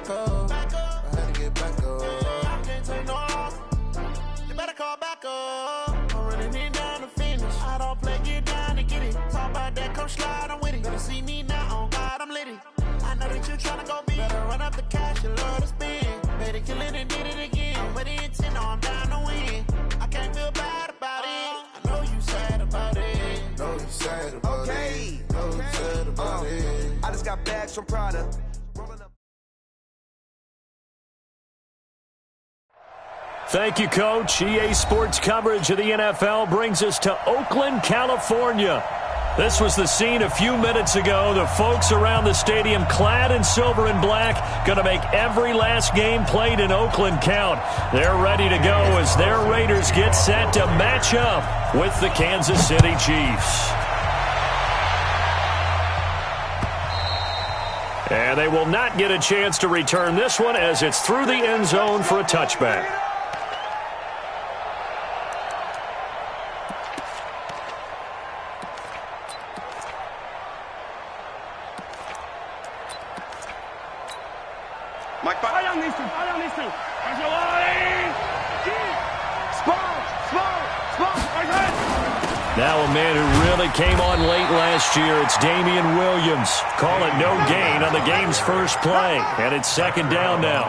up. I had to get back up. I can't take no loss. You better call back up. I'm running in down to finish. I don't play, get down to get it. Talk about that, come slide, I'm with it. Better see me now, on God, I'm litty. I know that you tryna go big. Better run up the cash, you love to spend. Better kill it and did it again. I'm with the intent, no, I'm down to win. I can't feel bad about it. I know you sad about it. Know you sad about it. Know you sad about it. I just got bags from Prada. Thank you, Coach. EA Sports coverage of the NFL brings us to Oakland, California. This was the scene a few minutes ago. The folks around the stadium clad in silver and black going to make every last game played in Oakland count. They're ready to go as their Raiders get set to match up with the Kansas City Chiefs. And they will not get a chance to return this one as it's through the end zone for a touchback. Now a man who really came on late last year, it's Damian Williams. Call it no gain on the game's first play, and it's second down now.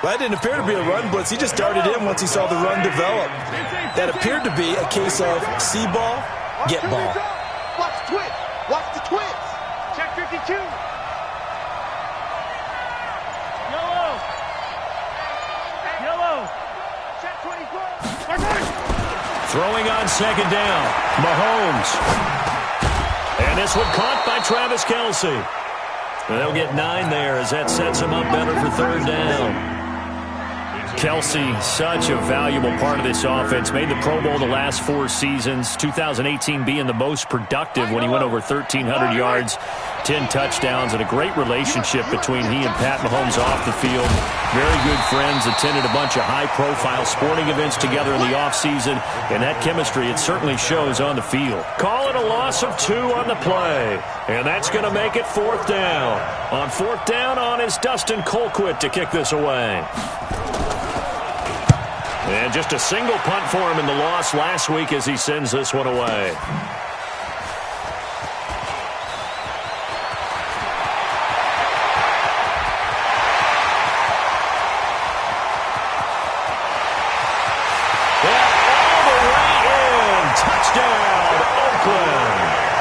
Well, that didn't appear to be a run blitz. He just darted in once he saw the run develop. That appeared to be a case of see ball, get ball. Watch the twist. Watch the twist. Check 52. Yellow. Check 24. Throwing on second down, Mahomes. And this one caught by Travis Kelce. They'll get 9 there as that sets him up better for third down. Kelce, such a valuable part of this offense. Made the Pro Bowl the last 4 seasons. 2018 being the most productive when he went over 1,300 yards, 10 touchdowns, and a great relationship between he and Pat Mahomes off the field. Very good friends, attended a bunch of high-profile sporting events together in the offseason, and that chemistry, it certainly shows on the field. Call it a loss of 2 on the play, and that's going to make it 4th down. On 4th down, on is Dustin Colquitt to kick this away. And just a single punt for him in the loss last week as he sends this one away. Touchdown, Oakland.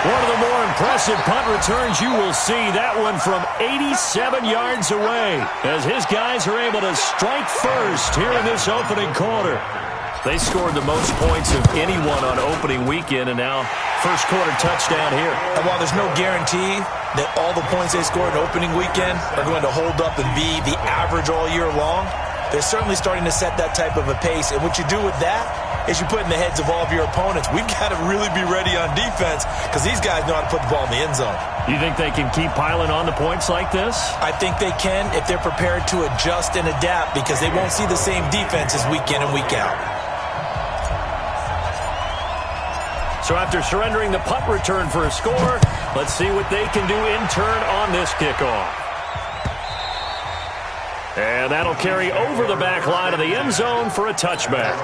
One of the more impressive punt returns you will see. That one from 87 yards away as his guys are able to strike first here in this opening quarter. They scored the most points of anyone on opening weekend, and now first quarter touchdown here. And while there's no guarantee that all the points they scored in opening weekend are going to hold up and be the average all year long, they're certainly starting to set that type of a pace. And what you do with that is you put in the heads of all of your opponents, we've got to really be ready on defense because these guys know how to put the ball in the end zone. You think they can keep piling on the points like this? I think they can if they're prepared to adjust and adapt because they won't see the same defenses week in and week out. So after surrendering the punt return for a score, let's see what they can do in turn on this kickoff. And that'll carry over the back line of the end zone for a touchback.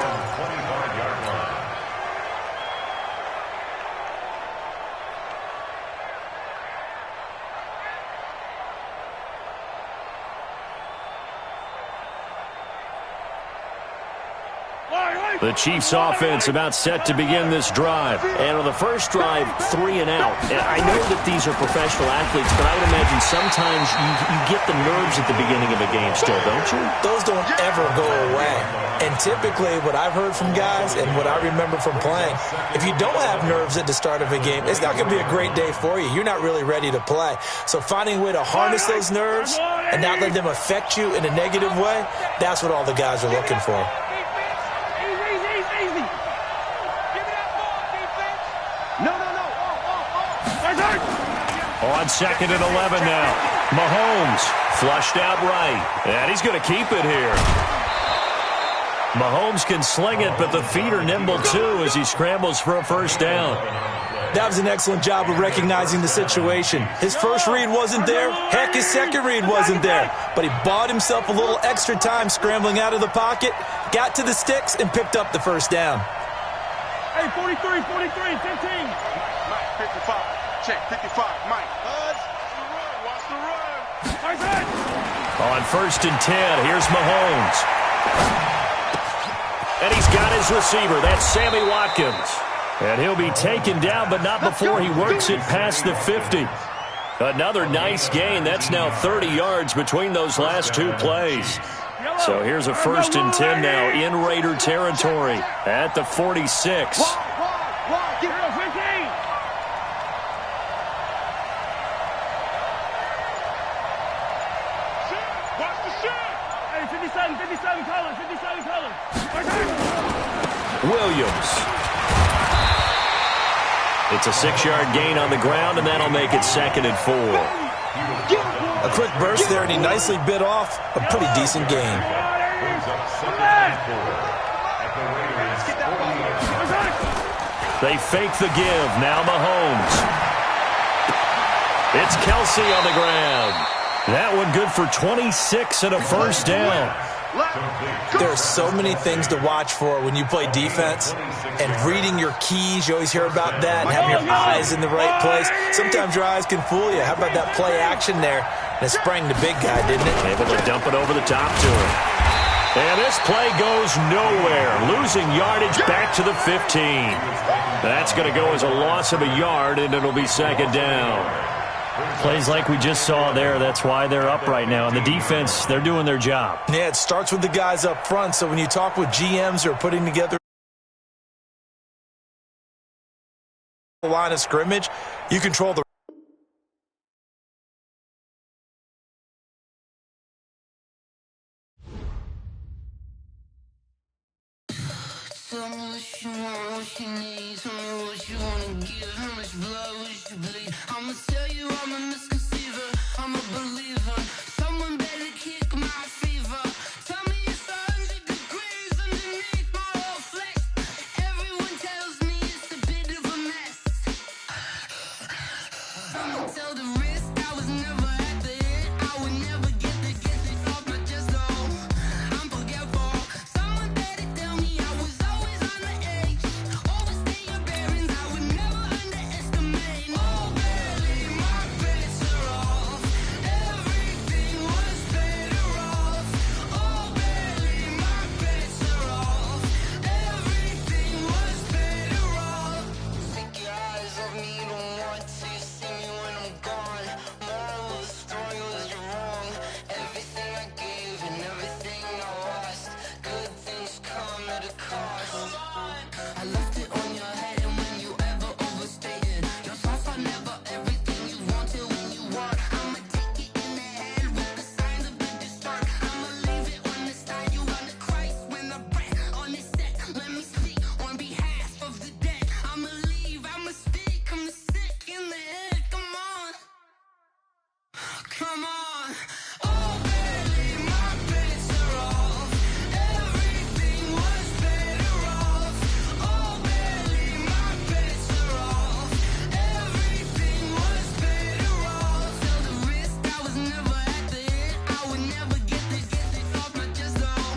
The Chiefs offense about set to begin this drive. And on the first drive, 3 and out. And I know that these are professional athletes, but I would imagine sometimes you get the nerves at the beginning of a game still, don't you? Those don't ever go away. And typically what I've heard from guys and what I remember from playing, if you don't have nerves at the start of a game, it's not going to be a great day for you. You're not really ready to play. So finding a way to harness those nerves and not let them affect you in a negative way, that's what all the guys are looking for. On second and 11 now. Mahomes flushed out right. And he's going to keep it here. Mahomes can sling it, but the feet are nimble too as he scrambles for a first down. That was an excellent job of recognizing the situation. His first read wasn't there. Heck, his second read wasn't there. But he bought himself a little extra time scrambling out of the pocket, got to the sticks, and picked up the first down. Hey, 43, 15. Mike, 55. Check, 55. Mike. Watch the run. On 1st and 10, here's Mahomes. And he's got his receiver. That's Sammy Watkins. And he'll be taken down, but not before he works it past the 50. Another nice gain. That's now 30 yards between those last two plays. So here's a 1st and 10 now in Raider territory at the 46. Williams. It's a 6-yard gain on the ground, and that'll make it 2nd and 4. A quick burst there, and he nicely bit off a pretty decent gain. They fake the give. Now Mahomes. It's Kelsey on the ground. That one good for 26 and a first down. There are so many things to watch for when you play defense, and reading your keys, you always hear about that, and having your eyes in the right place. Sometimes your eyes can fool you. How about that play action there? And it sprang the big guy, didn't it? Able to dump it over the top to him. And this play goes nowhere. Losing yardage back to the 15. That's going to go as a loss of a yard, and it'll be 2nd down. Plays like we just saw there, that's why they're up right now. And the defense, they're doing their job. Yeah, it starts with the guys up front. So when you talk with GMs who are putting together a line of scrimmage, you control the Tell me what you want, what you need. Tell me what you wanna give. How much blood would you bleed? I'ma tell you I'm a misconceiver. I'm a believer. Someone better kick my fever. Tell me it's 100 degrees underneath my whole flesh. Everyone tells me it's a bit of a mess. I'ma tell the risk I was never at the end. I would never get it off my chest though. I'm forgetful. Someone better tell me I was always on the edge. Overstay your bearings, I would never underestimate. Oh, barely, my bets are off. Everything was better off. Oh, barely, my bets are off. Everything was better off. Take your eyes off me, don't want to see me when I'm gone. Moral of the story was you're wrong. Everything I gave and everything I lost. Good things come at a cost. I left it on your head, and when you ever overstated, your thoughts are never everything you wanted when you want. I'ma take it in the head with the signs of the distort. I'ma leave it on the side. You on the Christ when I breath on this set. Let me speak on behalf of the dead. I'ma leave, I'ma speak. I'm sick in the head. Come on, come on. Oh, barely, my bets are off. Everything was better off. Oh, barely, my bets are off. Everything was better off. Tell the risk I was never at the end. I would never get it off my chest though.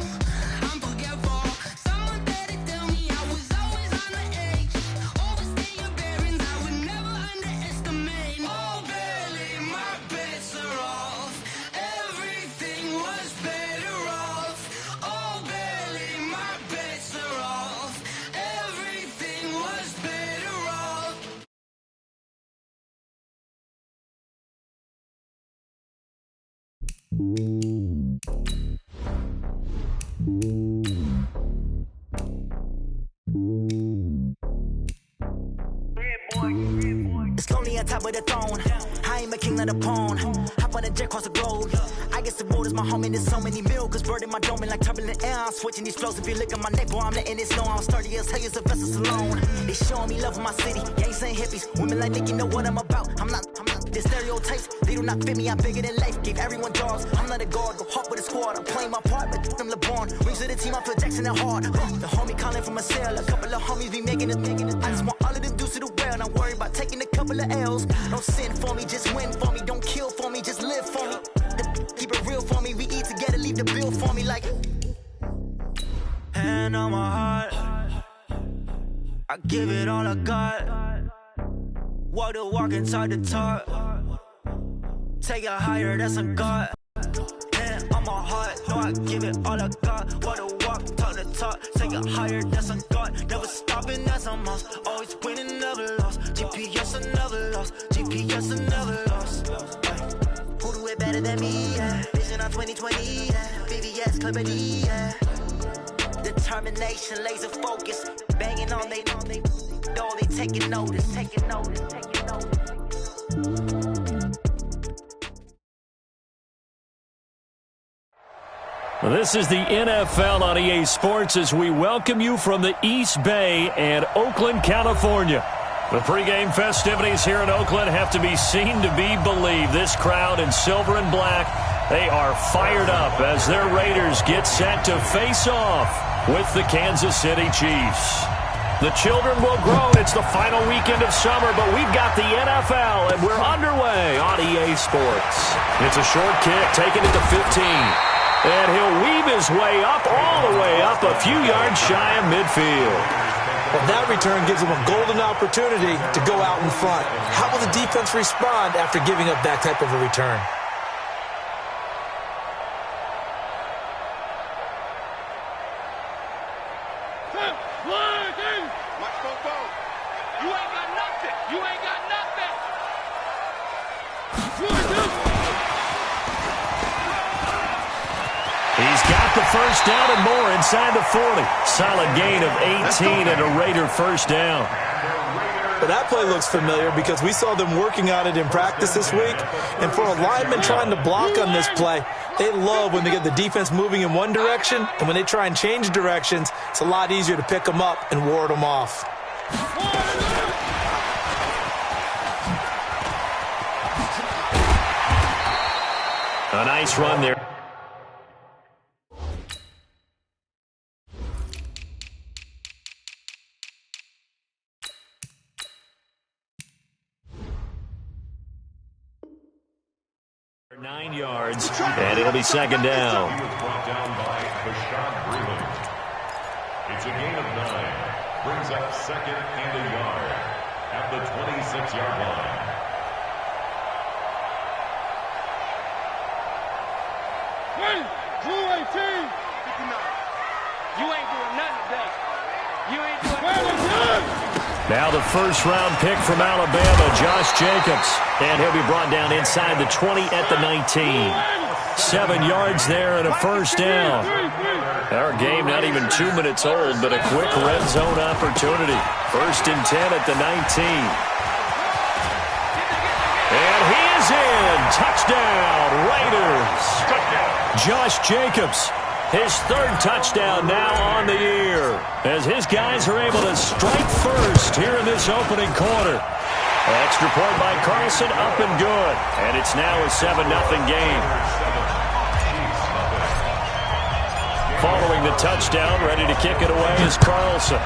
I'm forgetful. Someone better tell me I was always on the edge. Overstay your bearings, I would never underestimate. Oh, barely, my bets are off. Everything was better off. Oh, barely, my bets are off. Everything was better off. It's lonely on top of the throne. I am a king, not a pawn. Hop on a jet across the globe. I guess the world is my home and there's so many milks. Bird in my dome and like turbulent air. I'm switching these flows. If you look at my neck, boy, I'm letting it snow. I'm sturdy as hell as a vessel alone. They showing me love in my city. Gangs ain't hippies. Women like think you know what I'm about. I'm not. The stereotypes, they do not fit me. I'm bigger than life. Gave everyone dogs. I'm not a guard. Go hard with a squad. I'm playing my part, but them LeBron. Rings to the team. I feel Jackson and hard. The homie calling from a cell. A couple of homies be making it. I just want all of them dudes close to the well. Not worry about taking a couple of L's. Don't sin for me, just win for me. Don't kill for me, just live for me. Keep it real for me. We eat together, leave the bill for me like. Hand on my heart, I give it all I got. Walk the walk inside the talk. Take it higher, that's a God. Hand on my heart, no, I give it all I got. Walk the walk, talk the talk. Take it higher, that's a God. Never stopping, that's a must. Always winning, never lost. GPS, I never lost. GPS, I never lost. Who do it better than me? Yeah. Vision on 2020. Yeah. VVS, Clippity. Yeah. Determination, laser focus. Banging on they door, they taking notice. Taking notice, taking notice. This is the NFL on EA Sports as we welcome you from the East Bay and Oakland, California. The pregame festivities here in Oakland have to be seen to be believed. This crowd in silver and black, they are fired up as their Raiders get set to face off with the Kansas City Chiefs. The children will grow. It's the final weekend of summer, but we've got the NFL, and we're underway on EA Sports. It's a short kick, taken at the 15. And he'll weave his way up, all the way up, a few yards shy of midfield. Well, that return gives them a golden opportunity to go out in front. How will the defense respond after giving up that type of a return? You ain't got nothing. You ain't got nothing. He's got the first down and more inside the 40. Solid gain of 18 and a Raider first down. Well, that play looks familiar because we saw them working on it in practice this week. And for a lineman trying to block on this play, they love when they get the defense moving in one direction. And when they try and change directions, it's a lot easier to pick them up and ward them off. A nice run there. Nine yards, and it'll be second down. It's a gain of 9. Brings up second and a yard at the 26-yard line. You ain't doing nothing today. You ain't doing nothing. Now the first-round pick from Alabama, Josh Jacobs. And he'll be brought down inside the 20 at the 19. 7 yards there and a first down. Our game not even 2 minutes old, but a quick red zone opportunity. First and 10 at the 19. And he is in. Touchdown, Raiders. Josh Jacobs, his third touchdown now on the year, as his guys are able to strike first here in this opening quarter. Extra point by Carlson, up and good. And it's now a 7-0 game. Following the touchdown, ready to kick it away is Carlson.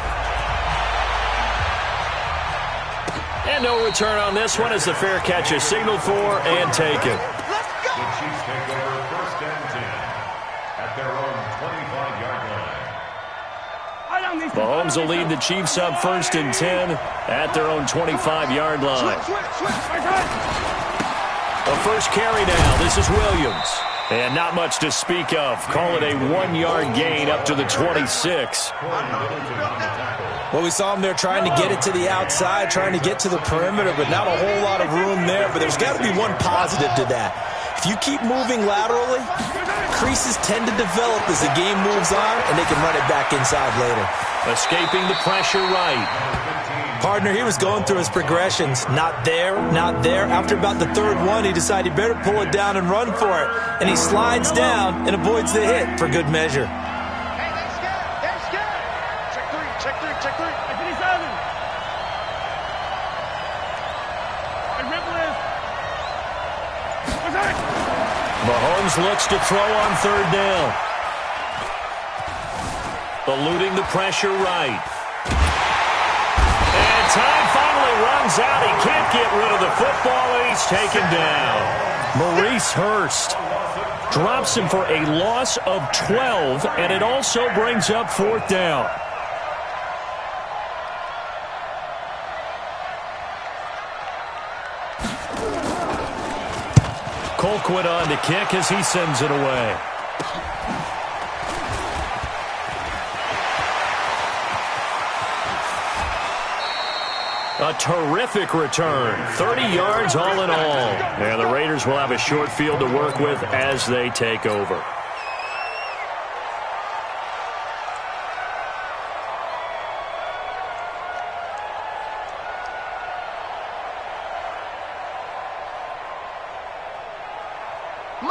And no return on this one as the fair catch is signaled for and taken. The Chiefs take over first and 10 at their own 25-yard line. Mahomes will lead the Chiefs up first and 10 at their own 25-yard line. A first carry now. This is Williams. And not much to speak of. Call it a 1-yard gain up to the 26. Well, we saw him there trying to get it to the outside, trying to get to the perimeter, but not a whole lot of room there. But there's got to be one positive to that. If you keep moving laterally, creases tend to develop as the game moves on, and they can run it back inside later. Escaping the pressure right. Partner, he was going through his progressions. Not there, not there. After about the third one, he decided he better pull it down and run for it. And he slides down and avoids the hit for good measure. Hey, that's good. That's good. Check three, check three, check three. Hey, 57. Hey, Ripple is. What's that? Mahomes looks to throw on third down. Eluding the pressure right. And time finally finally runs out. He can't get rid of the football, and he's taken down. Maurice Hurst drops him for a loss of 12, and it also brings up 4th down. Colquitt on to kick as he sends it away. A terrific return. 30 yards all in all. And the Raiders will have a short field to work with as they take over.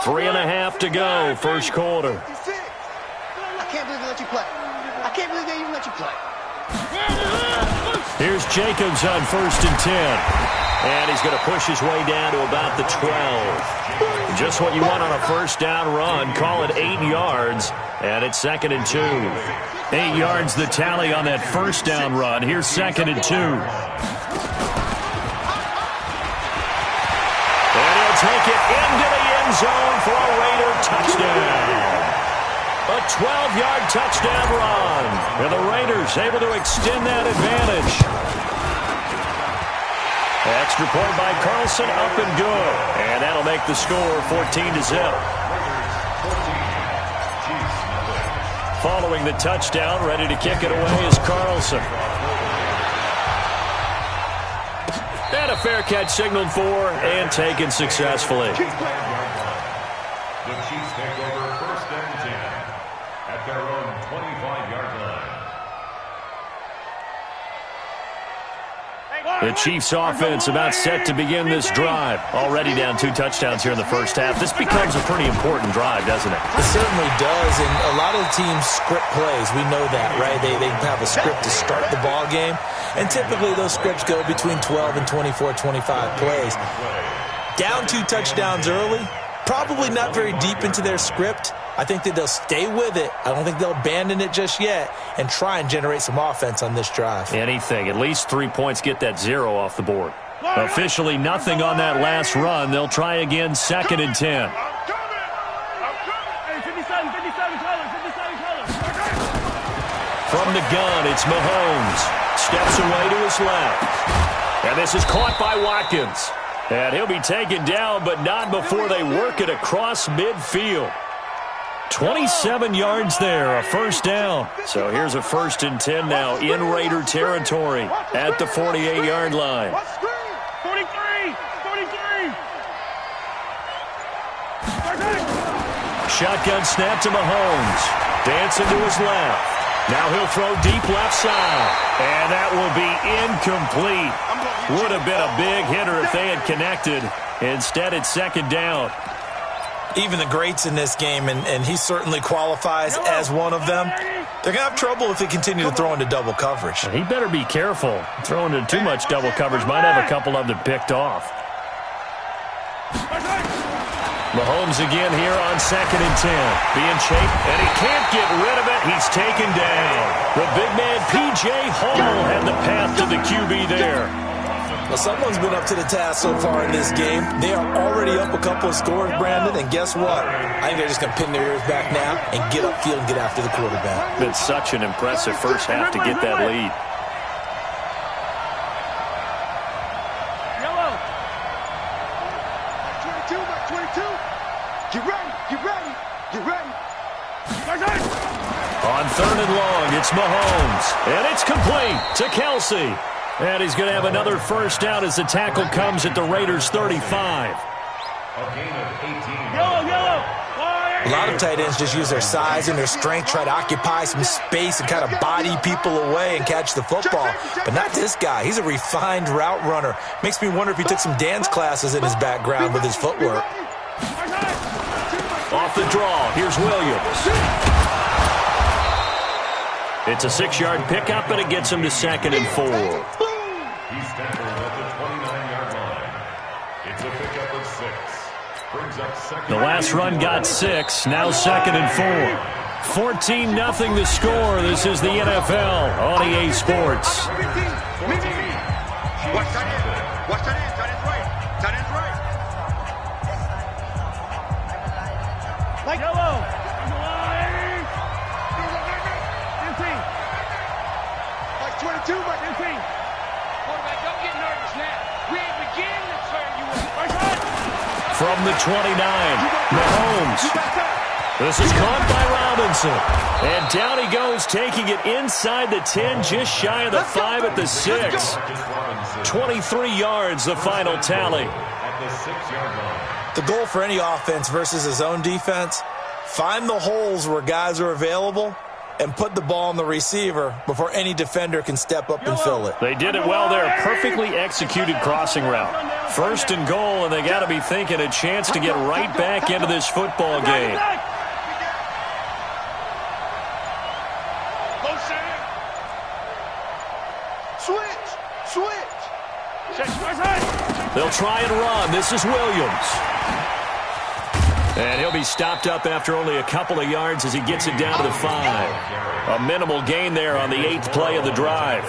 Three and a half to go, first quarter. I can't believe they let you play. I can't believe they even let you play. Here's Jacobs on 1st and 10. And he's going to push his way down to about the 12. Just what you want on a first down run. Call it 8 yards. And it's 2nd and 2. 8 yards the tally on that first down run. Here's 2nd and 2. And he'll take it into the end zone for a Raider touchdown. A 12-yard touchdown run. And the Raiders able to extend that advantage. Extra point by Carlson, up and good. And that'll make the score 14-0. Following the touchdown, ready to kick it away is Carlson. And a fair catch signaled for and taken successfully. The Chiefs take over 1st and 10 at their own 25-yard line. The Chiefs offense about set to begin this drive. Already down 2 touchdowns here in the first half. This becomes a pretty important drive, doesn't it? It certainly does, and a lot of the teams script plays. We know that, right? They have a script to start the ball game, and typically those scripts go between 12 and 24, 25 plays. Down 2 touchdowns early, probably not very deep into their script. I think that they'll stay with it. I don't think they'll abandon it just yet and try and generate some offense on this drive. Anything. At least 3 points, get that 0 off the board. Officially nothing on that last run. They'll try again, 2nd and 10. From the gun, it's Mahomes. Steps away to his left. And this is caught by Watkins. And he'll be taken down, but not before they work it across midfield. 27 yards there, a first down. So here's a 1st and 10 now in Raider territory at the 48-yard line. 43! Shotgun snap to Mahomes. Dancing to his left. Now he'll throw deep left side. And that will be incomplete. Would have been a big hitter if they had connected. Instead, it's 2nd down. Even the greats in this game, and he certainly qualifies as one of them, they're going to have trouble if they continue to throw into double coverage. He better be careful. Throwing into too much double coverage might have a couple of them picked off. Mahomes again here on 2nd and 10. Being chased, and he can't get rid of it. He's taken down. The big man, P.J. Hall, had the path to the QB there. Well, someone's been up to the task so far in this game. They are already up a couple of scores, Brandon, and guess what? I think they're just going to pin their ears back now and get upfield and get after the quarterback. Been such an impressive first half to get that lead. Yellow. 22. Get ready. On 3rd and long, it's Mahomes. And it's complete to Kelsey. And he's going to have another first down as the tackle comes at the Raiders' 35. A gain of 18. Yellow. A lot of tight ends just use their size and their strength, try to occupy some space and kind of body people away and catch the football. But not this guy. He's a refined route runner. Makes me wonder if he took some dance classes in his background with his footwork. Off the draw, here's Williams. It's a 6-yard pickup, and it gets him to 2nd and 4. He's tackled at the 29-yard line. It's a pickup of 6. Brings up 2nd. The last run got 6, now 2nd and 4. 14-0 the score. This is the NFL on EA Sports. Watch tight end. Watch tight end. Tight end's right. Tight end's right. Like yellow. Like 22, like 18. Quarterback, don't get nervous now. We ain't beginning to turn you up. From the 29, Mahomes. This is caught by Robinson. And down he goes, taking it inside the 10, just shy of the 5 at the 6. 23 yards, the final tally. At the 6-yard line. The goal for any offense versus his own defense, find the holes where guys are available and put the ball on the receiver before any defender can step up and fill it. They did it well there. Perfectly executed crossing route. First and goal, and they got to be thinking a chance to get right back into this football game. Switch. They'll try and run. This is Williams. And he'll be stopped up after only a couple of yards as he gets it down to the 5. A minimal gain there on the 8th play of the drive.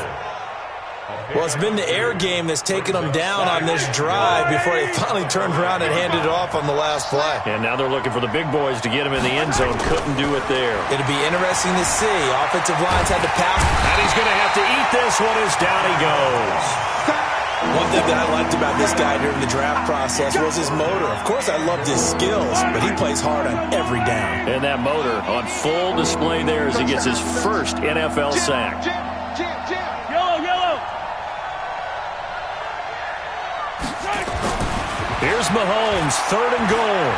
Well, it's been the air game that's taken them down on this drive before they finally turned around and handed it off on the last play. And now they're looking for the big boys to get him in the end zone. Couldn't do it there. It'll be interesting to see. Offensive lines had to pass. And he's going to have to eat this one as down he goes. One thing that I liked about this guy during the draft process was his motor. Of course, I loved his skills, but he plays hard on every down. And that motor on full display there as he gets his first NFL sack. Yellow. Here's Mahomes, 3rd and goal.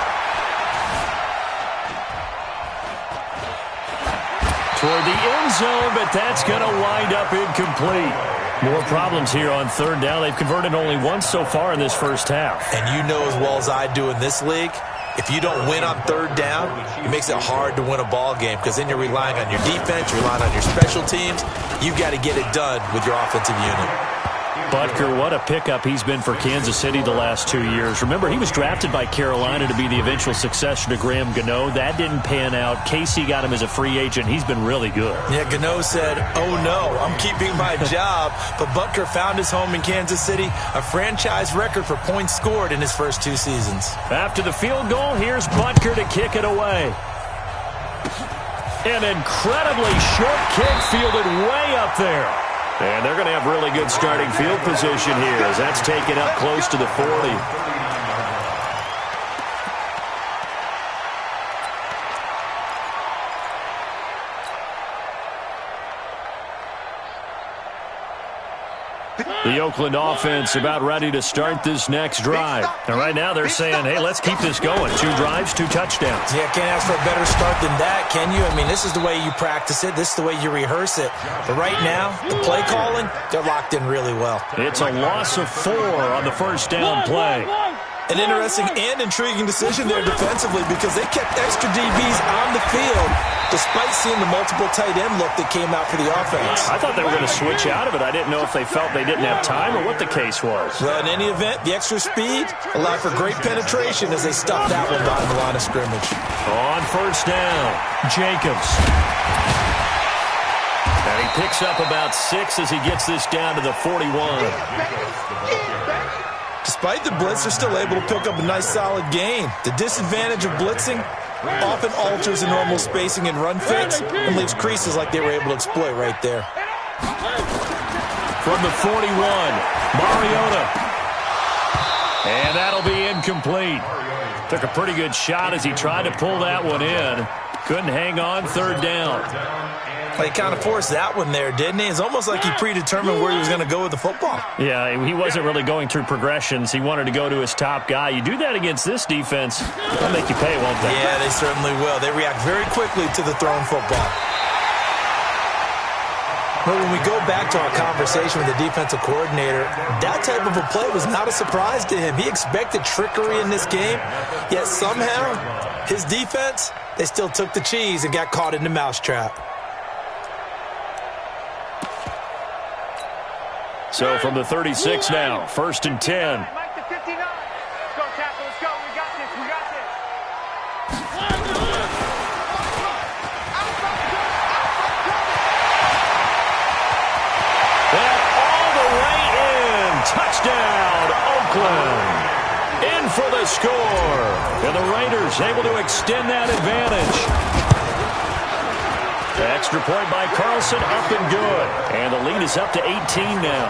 Toward the end zone, but that's going to wind up incomplete. More problems here on 3rd down. They've converted only once so far in this first half. And you know as well as I do in this league, if you don't win on 3rd down, it makes it hard to win a ball game because then you're relying on your defense, you're relying on your special teams. You've got to get it done with your offensive unit. Butker, what a pickup he's been for Kansas City the last 2 years. Remember, he was drafted by Carolina to be the eventual successor to Graham Gano. That didn't pan out. Casey got him as a free agent. He's been really good. Yeah, Gano said, oh no, I'm keeping my job. But Butker found his home in Kansas City, a franchise record for points scored in his first 2 seasons. After the field goal, here's Butker to kick it away. An incredibly short kick fielded way up there. And they're going to have really good starting field position here as that's taken up close to the 40. The Oakland offense about ready to start this next drive. And right now they're saying, hey, let's keep this going. 2 drives, 2 touchdowns. Yeah, can't ask for a better start than that, can you? I mean, this is the way you practice it. This is the way you rehearse it. But right now, the play calling, they're locked in really well. It's a loss of 4 on the first down play. An interesting and intriguing decision there defensively because they kept extra DBs on the field despite seeing the multiple tight end look that came out for the offense. I thought they were going to switch out of it. I didn't know if they felt they didn't have time or what the case was. Well, in any event, the extra speed allowed for great penetration as they stuffed that one behind the line of scrimmage. On first down, Jacobs. And he picks up about 6 as he gets this down to the 41. Despite the blitz, they're still able to pick up a nice solid gain. The disadvantage of blitzing often alters the normal spacing and run fits and leaves creases like they were able to exploit right there. From the 41, Mariota. And that'll be incomplete. Took a pretty good shot as he tried to pull that one in. Couldn't hang on, 3rd down. He kind of forced that one there, didn't he? It's almost like he predetermined where he was going to go with the football. Yeah, he wasn't really going through progressions. He wanted to go to his top guy. You do that against this defense, they'll make you pay, won't they? Yeah, they certainly will. They react very quickly to the thrown football. But when we go back to our conversation with the defensive coordinator, that type of a play was not a surprise to him. He expected trickery in this game, yet somehow his defense, they still took the cheese and got caught in the mousetrap. So from the 36 now, 1st and 10. Mike to 59. Let's go, tackle. Let's go. We got this. We got this. And all the way in. Oakland. In for the score. And the Raiders able to extend that advantage. The extra point by Carlson, up and good. And the lead is up to 18 now.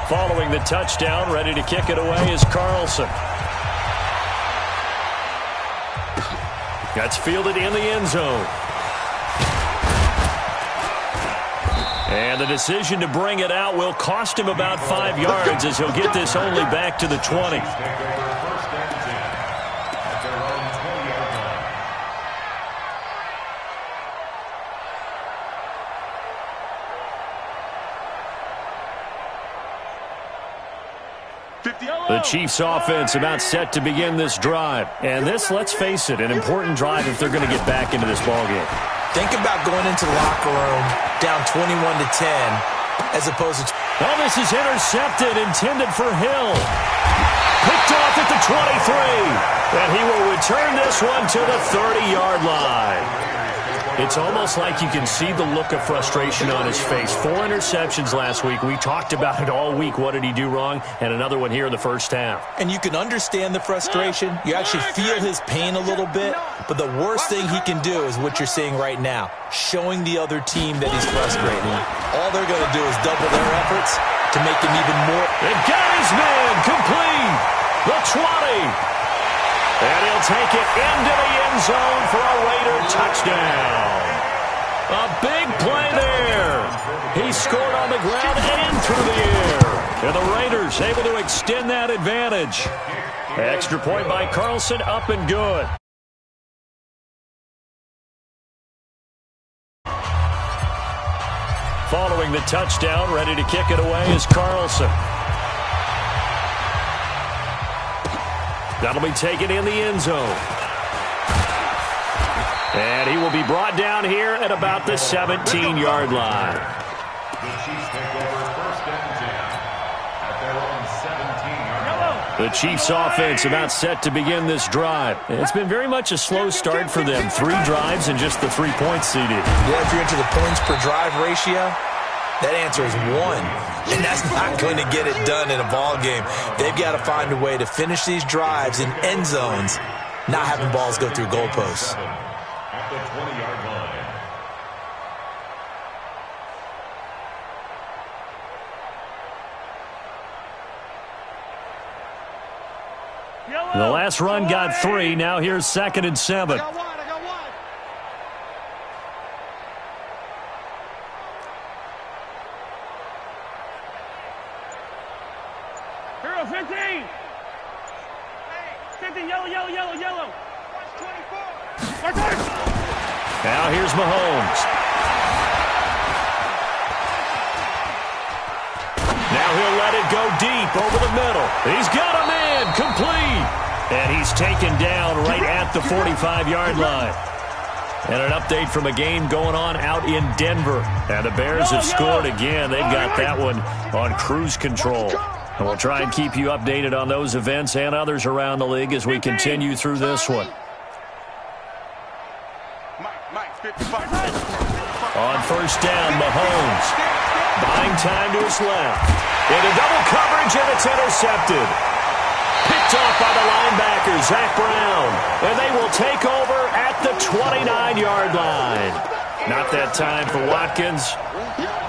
Following the touchdown, ready to kick it away is Carlson. That's fielded in the end zone. And the decision to bring it out will cost him about 5 yards as he'll get this only back to the 20. The Chiefs offense about set to begin this drive. And this, let's face it, an important drive if they're going to get back into this ballgame. Think about going into the locker room down 21-10 as opposed to... Oh, this is intercepted, intended for Hill. Picked off at the 23. And he will return this one to the 30-yard line. It's almost like you can see the look of frustration on his face. 4 interceptions last week. We talked about it all week. What did he do wrong? And another one here in the first half. And you can understand the frustration. You actually feel his pain a little bit. But the worst thing he can do is what you're seeing right now, showing the other team that he's frustrated. All they're going to do is double their efforts to make him even more. And got his man complete. The 20. And he'll take it into the end zone for a Raider touchdown. A big play there. He scored on the ground and through the air. And the Raiders able to extend that advantage. Extra point by Carlson, up and good. Following the touchdown, ready to kick it away is Carlson. That'll be taken in the end zone. And he will be brought down here at about the 17-yard line. The Chiefs take over first and 10 at their own 17-yard line. The Chiefs offense about set to begin this drive. It's been very much a slow start for them. 3 drives and just the 3 points seeded. Yeah, if you're into the points per drive ratio, that answer is 1. And that's not going to get it done in a ball game. They've got to find a way to finish these drives in end zones, not having balls go through goalposts. At the 20-yard line. The last run got 3. Now here's 2nd and 7. Now here's Mahomes. Now he'll let it go deep over the middle. He's got a man complete. And he's taken down right at the 45-yard line. And an update from a game going on out in Denver. And the Bears have scored again. They've got that one on cruise control. And we'll try and keep you updated on those events and others around the league as we continue through this one. On first down, Mahomes. Buying time to his left. Into double coverage, and it's intercepted. Picked off by the linebacker, Zach Brown. And they will take over at the 29-yard line. Not that time for Watkins. The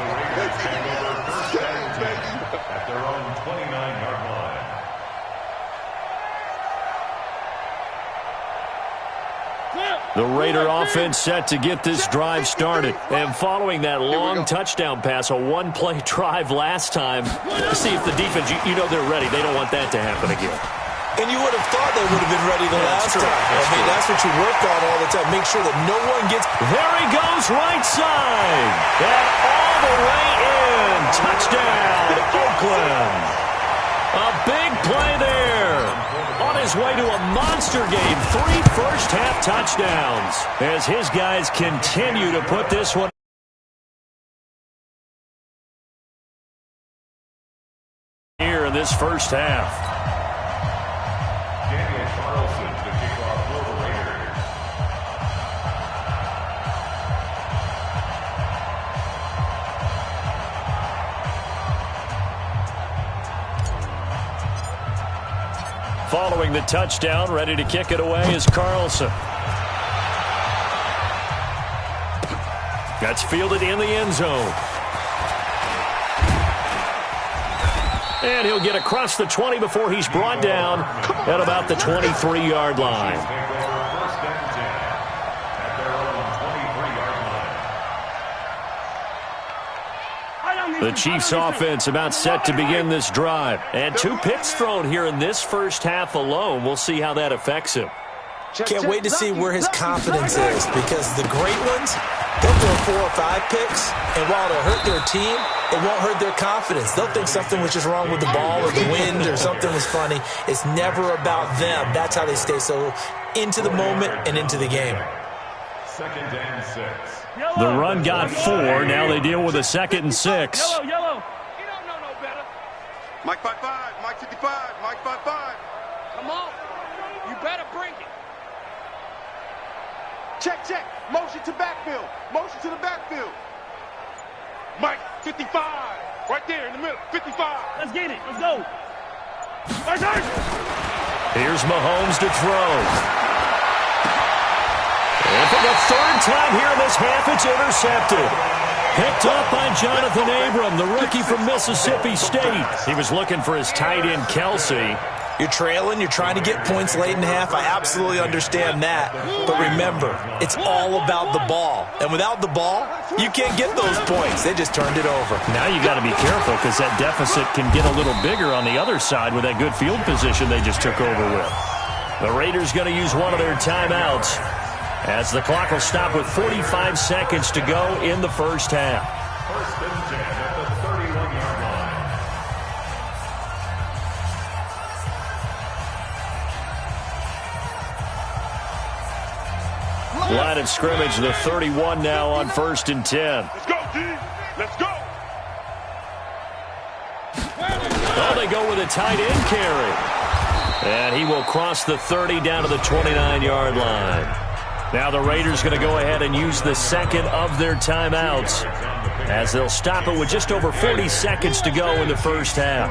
Raiders take over first and 10 at their own 29-yard line. The Raider offense set to get this drive started. And following that long touchdown pass, a one-play drive last time, to see if the defense, you know they're ready. They don't want that to happen again. And you would have thought they would have been ready the last time. That's what you work on all the time. Make sure that no one gets... There he goes, right side. And all the way in. Touchdown, Oakland. A big play there. On his way to a monster game. 3 first-half touchdowns. As his guys continue to put this one here in this first half. Following the touchdown, ready to kick it away is Carlson. That's fielded in the end zone. And he'll get across the 20 before he's brought down at about the 23-yard line. The Chiefs offense about set to begin this drive. And 2 picks thrown here in this first half alone. We'll see how that affects him. Can't wait to see where his confidence is, because the great ones, they'll throw 4 or 5 picks, and while it'll hurt their team, it won't hurt their confidence. They'll think something was just wrong with the ball or the wind or something was funny. It's never about them. That's how they stay so into the moment and into the game. 2nd and 6. The run got 4. Now they deal with a 2nd and 6. Yellow. You don't know no better. Mike 5-5, Mike 55, Mike 5-5. Come on. You better bring it. Check. Motion to backfield. Motion to the backfield. Mike 55. Right there in the middle. 55. Let's get it. Let's go. Here's Mahomes to throw. And for the 3rd time here in this half, it's intercepted. Picked up by Jonathan Abram, the rookie from Mississippi State. He was looking for his tight end, Kelsey. You're trailing, you're trying to get points late in the half. I absolutely understand that. But remember, it's all about the ball. And without the ball, you can't get those points. They just turned it over. Now you got to be careful, because that deficit can get a little bigger on the other side with that good field position they just took over with. The Raiders going to use one of their timeouts, as the clock will stop with 45 seconds to go in the first half. 1st and 10 at the 31-yard line. Line of scrimmage, the 31 now on 1st and 10. Let's go, D. Let's go. Oh, they go with a tight end carry. And he will cross the 30 down to the 29-yard line. Now the Raiders going to go ahead and use the 2nd of their timeouts, as they'll stop it with just over 40 seconds to go in the first half.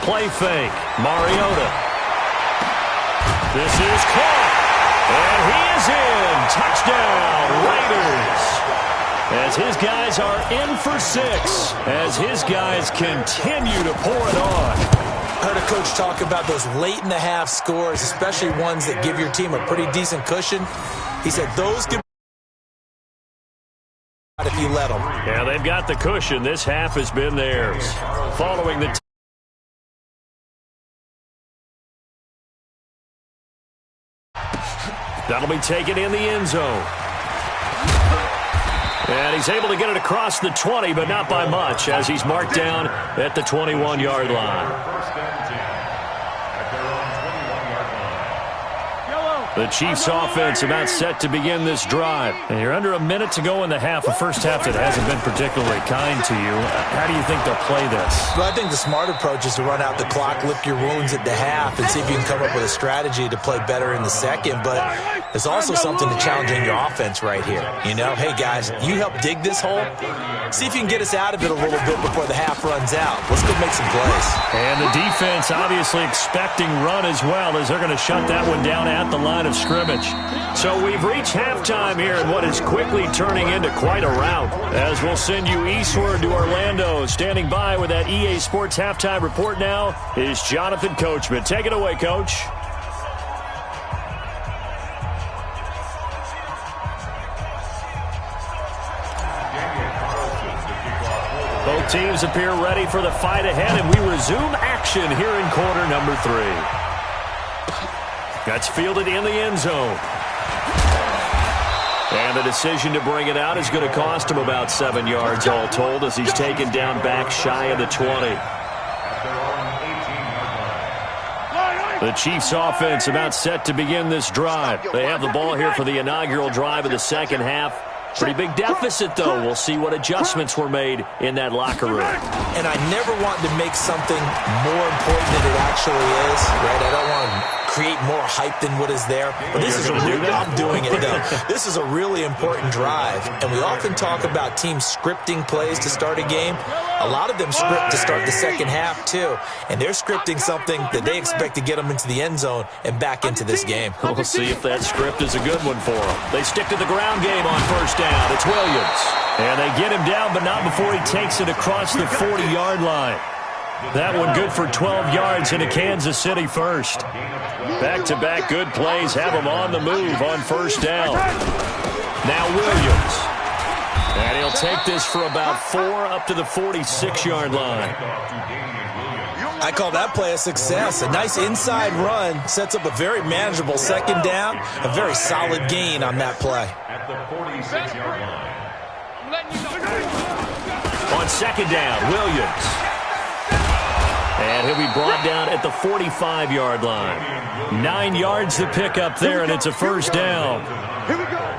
Play fake. Mariota. This is caught. And he is in. Touchdown, Raiders. As his guys are in for 6, as his guys continue to pour it on. I heard a coach talk about those late-in-the-half scores, especially ones that give your team a pretty decent cushion. He said those could be if you let them. Yeah, they've got the cushion. This half has been theirs. Following the that'll be taken in the end zone. And he's able to get it across the 20, but not by much, as he's marked down at the 21-yard line. 1st and 10 at their own 21-yard line. The Chiefs offense about set to begin this drive. And you're under a minute to go in the half, a first half that hasn't been particularly kind to you. How do you think they'll play this? Well, I think the smart approach is to run out the clock, lick your wounds at the half, and see if you can come up with a strategy to play better in the second. But there's also something to challenging your offense right here. You know, hey, guys, you help dig this hole. See if you can get us out of it a little bit before the half runs out. Let's go make some plays. And the defense obviously expecting run as well, as they're going to shut that one down at the line of scrimmage. So we've reached halftime here in what is quickly turning into quite a rout, as we'll send you eastward to Orlando. Standing by with that EA Sports halftime report now is Jonathan Coachman. Take it away, Coach. Both teams appear ready for the fight ahead, and we resume action here in quarter number 3. That's fielded in the end zone. And the decision to bring it out is going to cost him about 7 yards all told, as he's taken down back shy of the 20. The Chiefs offense about set to begin this drive. They have the ball here for the inaugural drive of the second half. Pretty big deficit, though. We'll see what adjustments were made in that locker room. And I never want to make something more important than it actually is, right? I don't want to create more hype than what is there. But this is a real, I'm doing it, though. This is a really important drive, and we often talk about teams scripting plays to start a game. A lot of them script to start the second half, too, and they're scripting something that they expect to get them into the end zone and back into this game. We'll see if that script is a good one for them. They stick to the ground game on first down. It's Williams. And they get him down, but not before he takes it across the 40-yard line. That one good for 12 yards into Kansas City first. Back-to-back good plays have him on the move on first down. Now Williams. And he'll take this for about 4 up to the 46-yard line. I call that play a success. A nice inside run sets up a very manageable second down. A very solid gain on that play. At the 46-yard line. On second down, Williams. And he'll be brought down at the 45-yard line. 9 yards to pick up there, and it's a first down.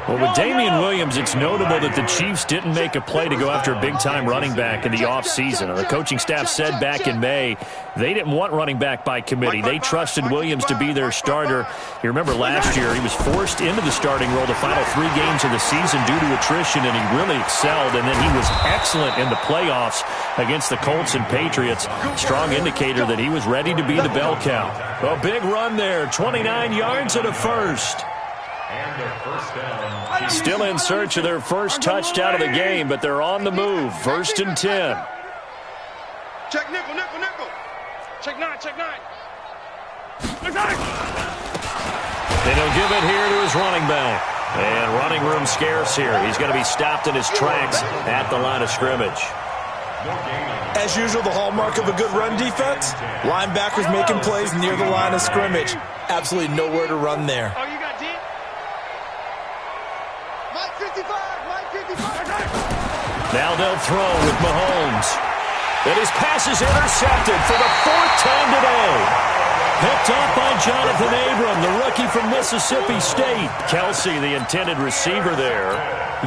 Well, with Damian Williams, it's notable that the Chiefs didn't make a play to go after a big-time running back in the offseason. The coaching staff said back in May they didn't want running back by committee. They trusted Williams to be their starter. You remember last year he was forced into the starting role the final 3 games of the season due to attrition, and he really excelled. And then he was excellent in the playoffs against the Colts and Patriots. Strong indicator that he was ready to be the bell cow. A big run there, 29 yards and a first. Still in search of their first touchdown of the game, but they're on the move. First and 10. Check nickel, nickel, nickel. Check 9, check 9. And he'll give it here to his running back. And running room scarce here. He's going to be stopped in his tracks at the line of scrimmage. As usual, the hallmark of a good run defense, linebackers making plays near the line of scrimmage. Absolutely nowhere to run there. Oh, you got D? Mike 55, Mike 55. Now they'll throw with Mahomes. And his pass is intercepted for the 4th time today. Picked up by Jonathan Abram, the rookie from Mississippi State. Kelsey, the intended receiver there.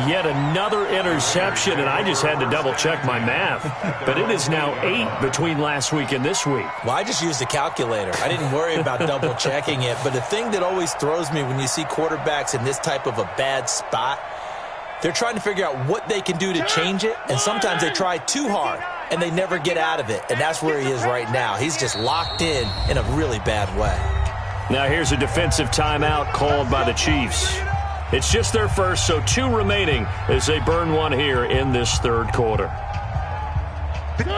Yet another interception, and I just had to double-check my math. But it is now 8 between last week and this week. Well, I just used a calculator. I didn't worry about double-checking it. But the thing that always throws me when you see quarterbacks in this type of a bad spot, they're trying to figure out what they can do to change it, and sometimes they try too hard, and they never get out of it. And that's where he is right now. He's just locked in a really bad way. Now here's a defensive timeout called by the Chiefs. It's just their first, so 2 remaining as they burn one here in this third quarter.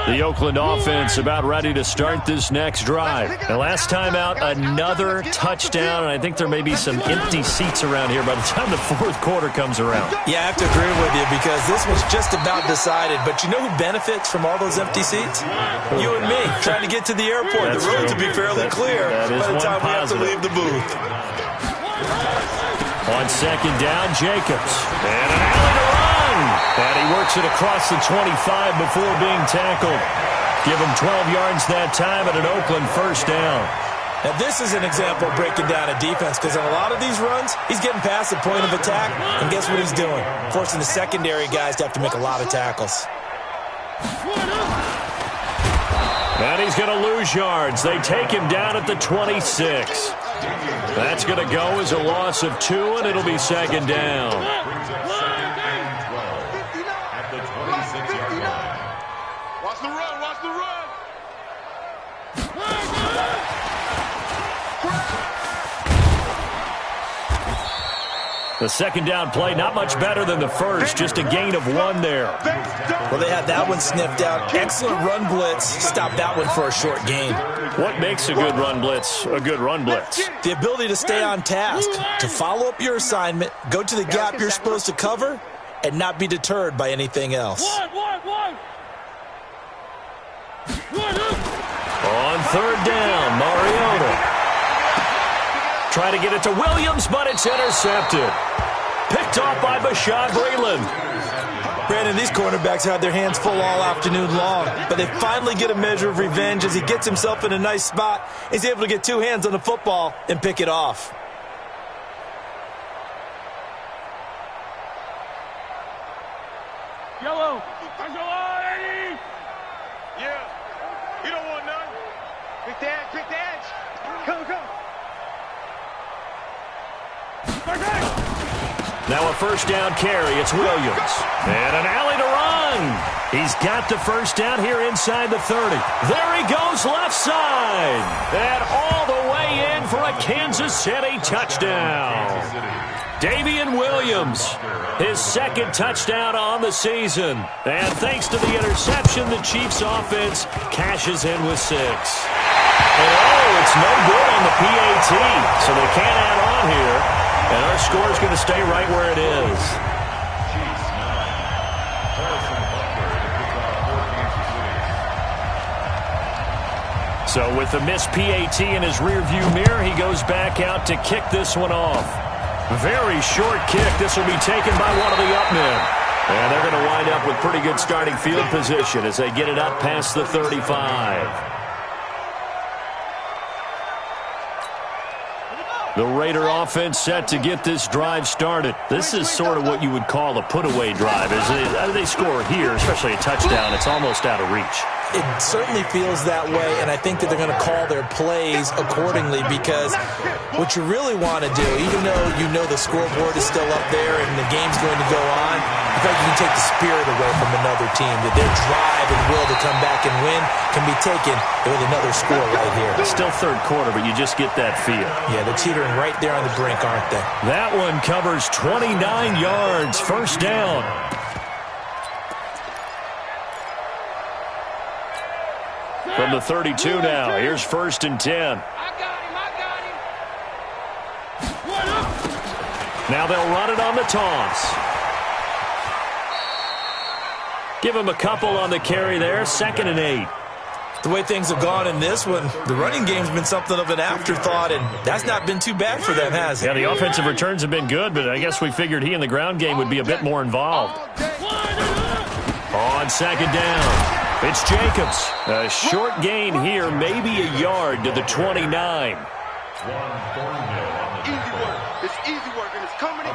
The Oakland offense about ready to start this next drive. And last time out, another touchdown, and I think there may be some empty seats around here by the time the fourth quarter comes around. Yeah, I have to agree with you because this was just about decided. But you know who benefits from all those empty seats? You and me, trying to get to the airport. That's the roads true. will be fairly clear that is by the time we have to positive. leave the booth. On second down, Jacobs. And an alley to run. And he works it across the 25 before being tackled. Give him 12 yards that time at an Oakland first down. Now, this is an example of breaking down a defense because in a lot of these runs, he's getting past the point of attack, and guess what he's doing? Forcing the secondary guys to have to make a lot of tackles. And he's going to lose yards. They take him down at the 26. That's going to go as a loss of 2, and it'll be second down. At the 26-yard line. Watch the run, watch the run. The second down play, not much better than the first, just a gain of 1 there. Well, they had that one sniffed out. Excellent run blitz. Stopped that one for a short gain. What makes a good run blitz a good run blitz? The ability to stay on task, to follow up your assignment, go to the gap you're supposed to cover, and not be deterred by anything else. On third down, Mariota. Try to get it to Williams, but it's intercepted. Picked off by Bashaud Breeland. Brandon, these cornerbacks had their hands full all afternoon long, but they finally get a measure of revenge as he gets himself in a nice spot. He's able to get 2 hands on the football and pick it off. Yellow. Yeah. You don't want none. Pick the edge, pick the edge. Come, come. Now a first down carry. It's Williams. And an alley to run. He's got the first down here inside the 30. There he goes left side. And all the way in for a Kansas City touchdown. Davian Williams, his second touchdown on the season. And thanks to the interception, the Chiefs offense cashes in with 6. And oh, it's no good on the PAT, so they can't add on here. And our score is going to stay right where it is. So with the missed PAT in his rearview mirror, he goes back out to kick this one off. Very short kick. This will be taken by one of the up men. And they're going to wind up with pretty good starting field position as they get it up past the 35. The Raider offense set to get this drive started. This is sort of what you would call a put-away drive. As they score here, especially a touchdown, it's almost out of reach. It certainly feels that way, and I think that they're going to call their plays accordingly because what you really want to do, even though you know the scoreboard is still up there and the game's going to go on, I think you can take the spirit away from another team, that their drive and will to come back and win can be taken with another score right here. It's still third quarter, but you just get that feel. Yeah, they're teetering right there on the brink, aren't they? That one covers 29 yards, first down. From the 32 now, here's 1st and 10. I got him. Now they'll run it on the toss. Give him a couple on the carry there, 2nd and 8. The way things have gone in this one, the running game's been something of an afterthought, and that's not been too bad for them, has it? Yeah, the offensive returns have been good, but I guess we figured he in the ground game would be a bit more involved. On 2nd down. It's Jacobs. A short gain here, maybe a yard to the 29. Easy work. It's easy work, and it's coming in.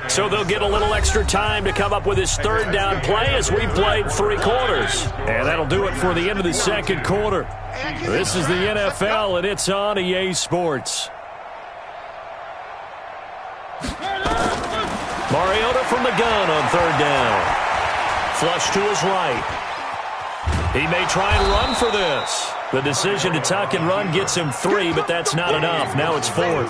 So they'll get a little extra time to come up with his 3rd down play as we played 3 quarters. And that'll do it for the end of the 2nd quarter. This is the NFL, and it's on EA Sports. Mariota from the gun on 3rd down. Flush to his right. He may try and run for this. The decision to tuck and run gets him 3, but that's not enough. Now it's 4th.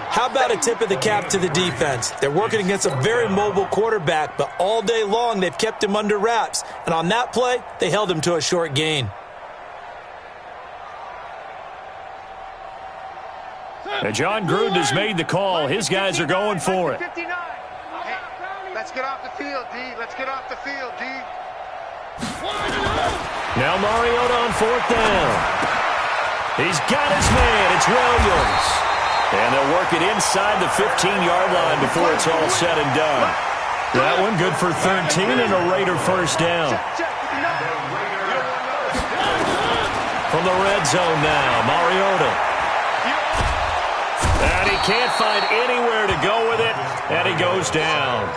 How about a tip of the cap to the defense? They're working against a very mobile quarterback, but all day long they've kept him under wraps. And on that play, they held him to a short gain. And John Gruden has made the call. His guys are going for it. Let's get off the field, D. Let's get off the field, D. Now Mariota on 4th down. He's got his man. It's Williams. And they'll work it inside the 15-yard line before it's all said and done. That one good for 13 and a Raider first down. From the red zone now, Mariota. And he can't find anywhere to go with it, and he goes down.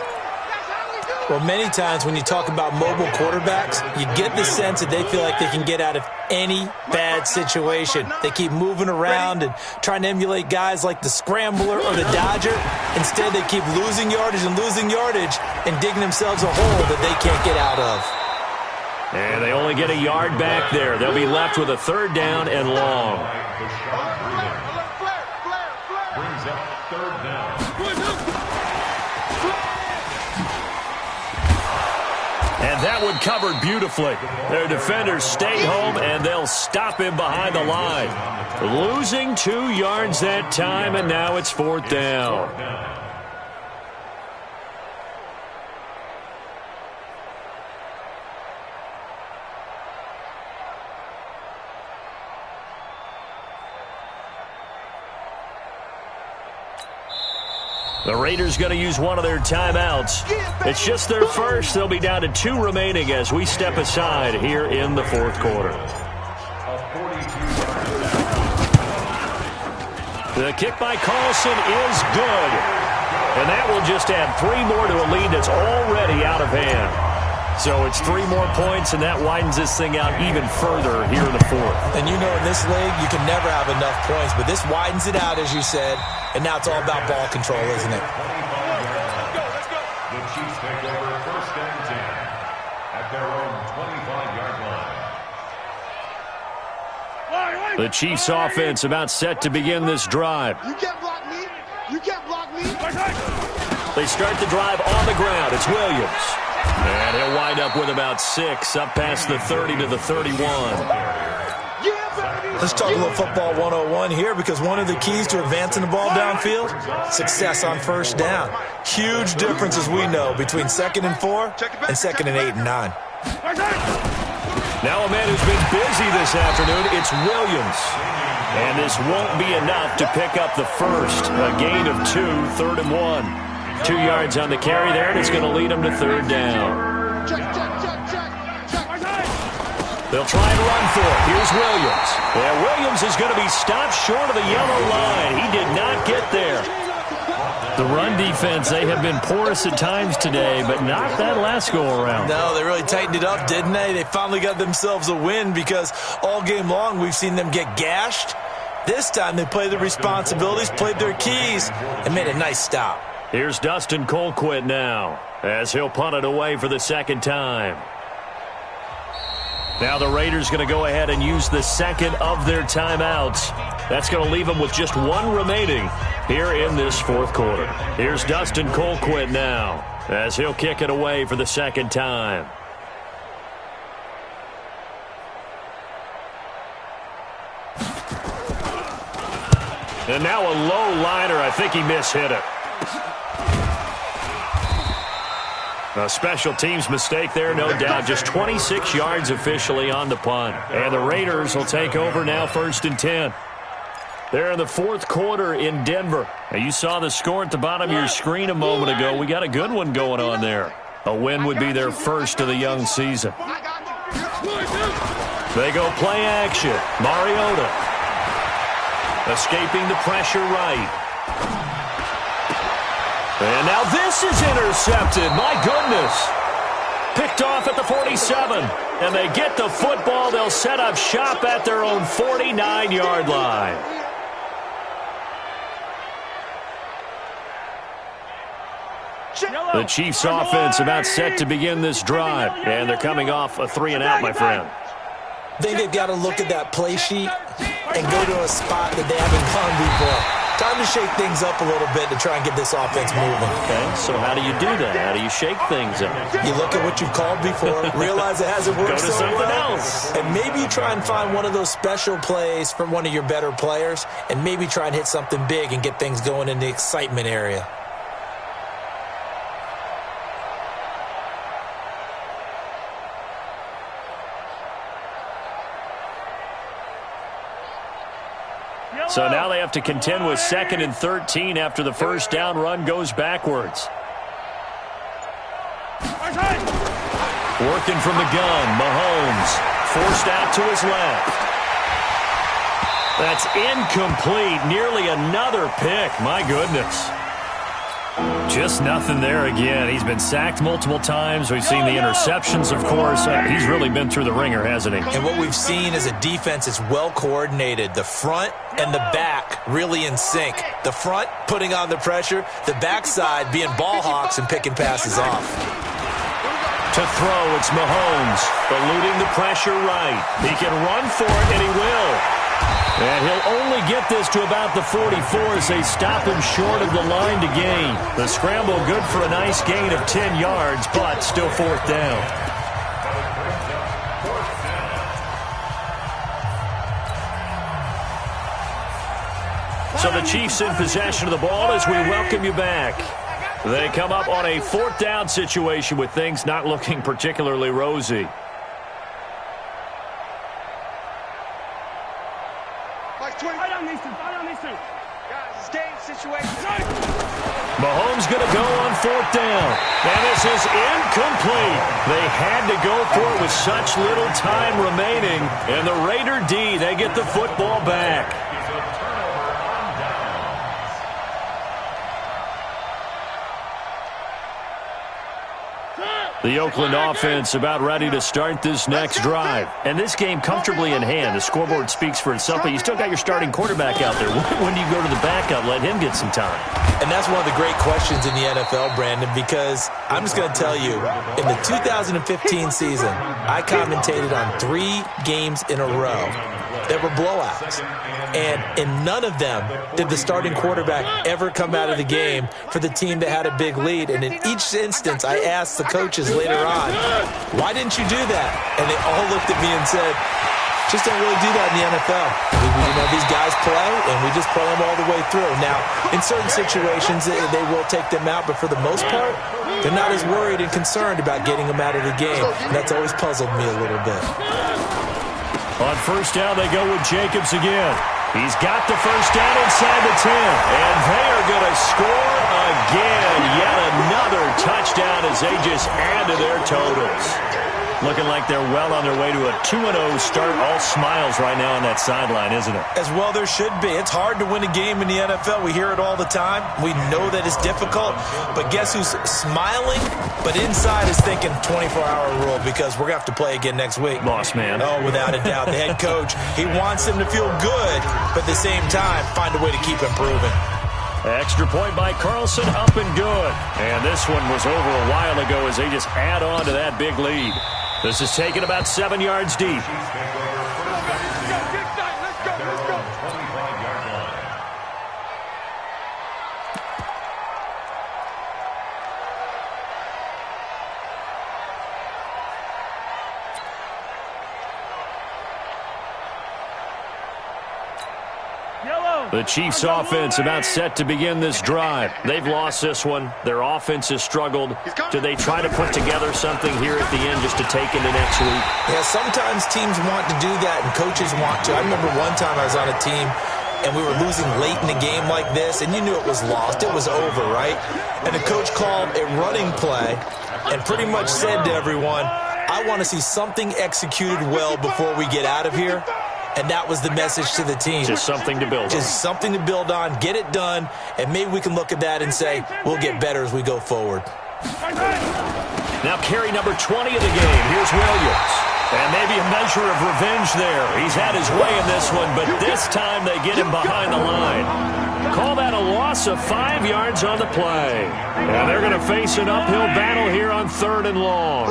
Well, many times when you talk about mobile quarterbacks, you get the sense that they feel like they can get out of any bad situation. They keep moving around and trying to emulate guys like the Scrambler or the Dodger. Instead, they keep losing yardage and digging themselves a hole that they can't get out of. And they only get a yard back there. They'll be left with a 3rd down and long. Brings up 3rd down. And that one covered beautifully. Their defenders stay home, and they'll stop him behind the line. Losing 2 yards that time, and now it's 4th down. The Raiders going to use one of their timeouts. It's just their first. They'll be down to 2 remaining as we step aside here in the 4th quarter. The kick by Carlson is good. And that will just add 3 more to a lead that's already out of hand. So it's 3 more points, and that widens this thing out even further here in the fourth. And you know in this league, you can never have enough points, but this widens it out, as you said, and now it's all about ball control, isn't it? The Chiefs take over first and 10 at their own 25-yard line. The Chiefs offense about set to begin this drive. You can't block me. You can't block me. They start the drive on the ground. It's Williams. And he'll wind up with about 6, up past the 30 to the 31. Let's talk a little football 101 here, because one of the keys to advancing the ball downfield, success on first down. Huge difference, as we know, between 2nd and 4 and 2nd and 8 and 9. Now a man who's been busy this afternoon, it's Williams. And this won't be enough to pick up the first. A gain of 2, 3rd and 1. 2 yards on the carry there, and it's going to lead them to 3rd down. They'll try and run for it. Here's Williams. Yeah, Williams is going to be stopped short of the yellow line. He did not get there. The run defense, they have been porous at times today, but not that last go-around. No, they really tightened it up, didn't they? They finally got themselves a win, because all game long we've seen them get gashed. This time they played their responsibilities, played their keys, and made a nice stop. Here's Dustin Colquitt now, as he'll punt it away for the 2nd time. Now the Raiders going to go ahead and use the 2nd of their timeouts. That's going to leave them with just 1 remaining here in this 4th quarter. Here's Dustin Colquitt now, as he'll kick it away for the 2nd time. And now a low liner. I think he mishit it. A special teams mistake there, no doubt. Just 26 yards officially on the punt. And the Raiders will take over now, 1st and 10. They're in the 4th quarter in Denver. Now, you saw the score at the bottom of your screen a moment ago. We got a good one going on there. A win would be their first of the young season. They go play action. Mariota escaping the pressure right. And now this is intercepted. My goodness. Picked off at the 47. And they get the football. They'll set up shop at their own 49-yard line. The Chiefs offense about set to begin this drive. And they're coming off a 3-and-out, my friend. I think they've got to look at that play sheet and go to a spot that they haven't gone before. Time to shake things up a little bit to try and get this offense moving. Okay, so how do you do that? How do you shake things up? You look at what you've called before, realize it hasn't worked so well, and maybe you try and find one of those special plays from one of your better players, and maybe try and hit something big and get things going in the excitement area. So now they have to contend with 2nd and 13 after the first down run goes backwards. Working from the gun, Mahomes forced out to his left. That's incomplete. Nearly another pick. My goodness. Just nothing there again. He's been sacked multiple times. We've seen the interceptions, of course. He's really been through the ringer, hasn't he? And what we've seen is a defense that's well coordinated. The front and the back really in sync. The front putting on the pressure, the backside being ball hawks and picking passes off. To throw, it's Mahomes, eluding the pressure right. He can run for it, and he will. And he'll only get this to about the 44 as they stop him short of the line to gain. The scramble good for a nice gain of 10 yards, but still 4th down. So the Chiefs in possession of the ball as we welcome you back. They come up on a 4th down situation with things not looking particularly rosy. Mahomes going to go on 4th down. And this is incomplete. They had to go for it with such little time remaining. And the Raider D, they get the football back. The Oakland offense about ready to start this next drive. And this game comfortably in hand. The scoreboard speaks for itself, but you still got your starting quarterback out there. When do you go to the backup, let him get some time? And that's one of the great questions in the NFL, Brandon, because I'm just going to tell you, in the 2015 season, I commentated on 3 games in a row that were blowouts. And in none of them did the starting quarterback ever come out of the game for the team that had a big lead. And in each instance, I asked the coaches later on, why didn't you do that? And they all looked at me and said, just don't really do that in the NFL. These guys play, and we just play them all the way through. Now, in certain situations, they will take them out, but for the most part, they're not as worried and concerned about getting them out of the game. And that's always puzzled me a little bit. On first down, they go with Jacobs again. He's got the first down inside the 10, and they are going to score again. Yet another touchdown as they just add to their totals. Looking like they're well on their way to a 2-0 start. All smiles right now on that sideline, isn't it? As well there should be. It's hard to win a game in the NFL. We hear it all the time. We know that it's difficult. But guess who's smiling? But inside is thinking 24-hour rule because we're going to have to play again next week. Boss man. Oh, without a doubt. The head coach, he wants them to feel good, but at the same time, find a way to keep improving. Extra point by Carlson, up and good. And this one was over a while ago as they just add on to that big lead. This is taken about 7 yards deep. The Chiefs' offense about set to begin this drive. They've lost this one. Their offense has struggled. Do they try to put together something here at the end just to take into next week? Yeah, sometimes teams want to do that and coaches want to. I remember one time I was on a team and we were losing late in a game like this, and you knew it was lost. It was over, right? And the coach called a running play and pretty much said to everyone, I want to see something executed well before we get out of here. And that was the message to the team. Just something to build on. Just something to build on, get it done, and maybe we can look at that and say, we'll get better as we go forward. Now carry number 20 of the game. Here's Williams. And maybe a measure of revenge there. He's had his way in this one, but this time they get him behind the line. Call that a loss of 5 yards on the play. And they're going to face an uphill battle here on 3rd and long.